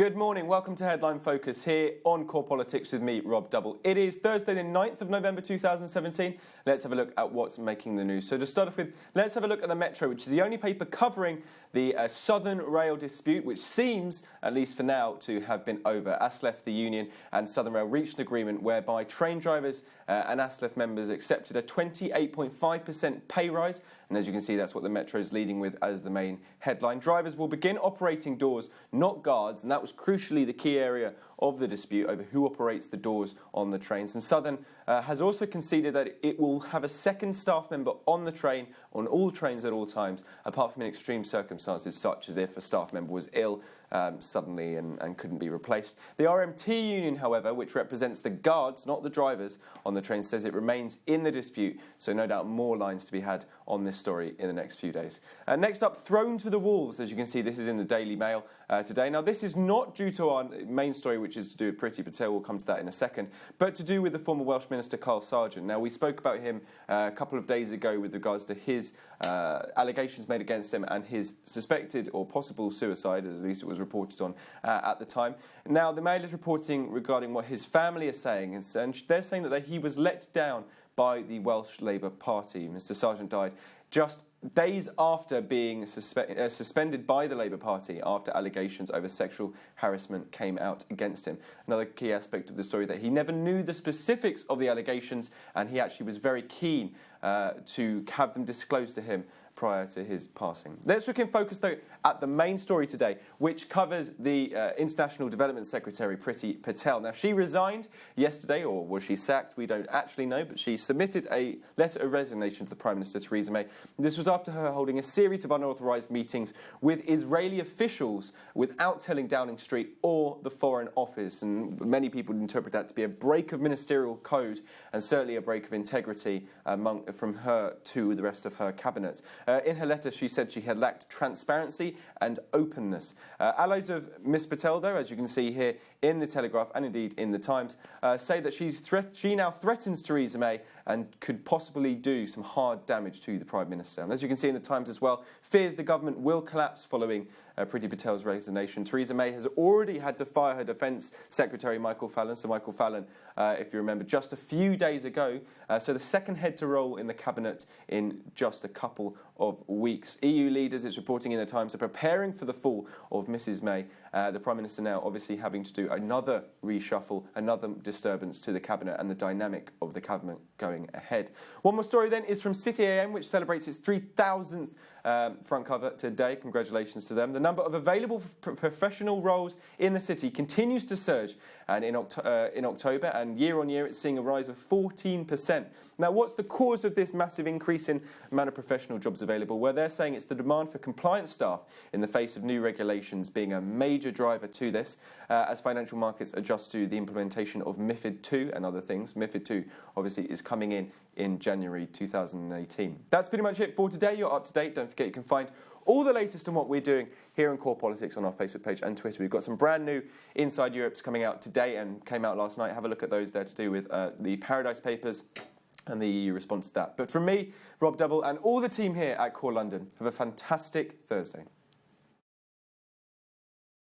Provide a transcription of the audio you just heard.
Good morning, welcome to Headline Focus here on Core Politics with me, Rob Double. It is Thursday the 9th of November 2017. Let's have a look at what's making the news. So to start off with, let's have a look at the Metro, which is the only paper covering the Southern Rail dispute, which seems, at least for now, to have been over. ASLEF, the union, and Southern Rail reached an agreement whereby train drivers and ASLEF members accepted a 28.5% pay rise. And as you can see, that's what the Metro is leading with as the main headline. Drivers will begin operating doors, not guards, and that was crucially the key area of the dispute over who operates the doors on the trains. And Southern has also conceded that it will have a second staff member on the train, on all trains at all times, apart from in extreme circumstances such as if a staff member was ill suddenly and couldn't be replaced. The RMT union, however, which represents the guards, not the drivers, on the train, says it remains in the dispute, so no doubt more lines to be had on this story in the next few days. Next up, thrown to the wolves. As you can see, this is in the Daily Mail today. Now, this is not due to our main story, which is to do with Priti Patel. We'll come to that in a second, but to do with the former Welsh Minister, Carl Sargent. Now, we spoke about him a couple of days ago with regards to his allegations made against him and his suspected or possible suicide, as at least it was reported on at the time. Now, the Mail is reporting regarding what his family are saying, and they're saying that he was let down by the Welsh Labour Party. Mr. Sargent died just days after being suspended by the Labour Party after allegations over sexual harassment came out against him. Another key aspect of the story that he never knew the specifics of the allegations, and he actually was very keen to have them disclosed to him prior to his passing. Let's look in focus, though, at the main story today, which covers the International Development Secretary, Priti Patel. Now, she resigned yesterday, or was she sacked? We don't actually know, but she submitted a letter of resignation to the Prime Minister, Theresa May. This was after her holding a series of unauthorised meetings with Israeli officials without telling Downing Street or the Foreign Office. And many people interpret that to be a break of ministerial code and certainly a break of integrity from her to the rest of her cabinet. In her letter, she said she had lacked transparency and openness. Allies of Ms Patel, though, as you can see here in the Telegraph and indeed in the Times, say that she now threatens Theresa May and could possibly do some hard damage to the Prime Minister. And as you can see in the Times as well, fears the government will collapse following Priti Patel's resignation. Theresa May has already had to fire her Defence Secretary, Michael Fallon. So Michael Fallon, if you remember, just a few days ago. So the second head to roll in the cabinet in just a couple of weeks. EU leaders, it's reporting in the Times, are preparing for the fall of Mrs May. The Prime Minister now obviously having to do another reshuffle, another disturbance to the cabinet and the dynamic of the cabinet going ahead. One more story then is from City AM, which celebrates its 3,000th front cover today. Congratulations to them. The number of available professional roles in the city continues to surge, and in October and year on year it's seeing a rise of 14%. Now, what's the cause of this massive increase in amount of professional jobs available? Well, they're saying it's the demand for compliance staff in the face of new regulations being a major driver to this, as financial markets adjust to the implementation of MiFID II and other things. MiFID II obviously is coming in January 2018. That's pretty much it for today. You're up to date. Don't forget you can find all the latest on what we're doing here in Core Politics on our Facebook page and Twitter. We've got some brand new Inside Europe's coming out today and came out last night. Have a look at those there to do with the Paradise Papers and the EU response to that. But from me, Rob Double, and all the team here at Core London, have a fantastic Thursday.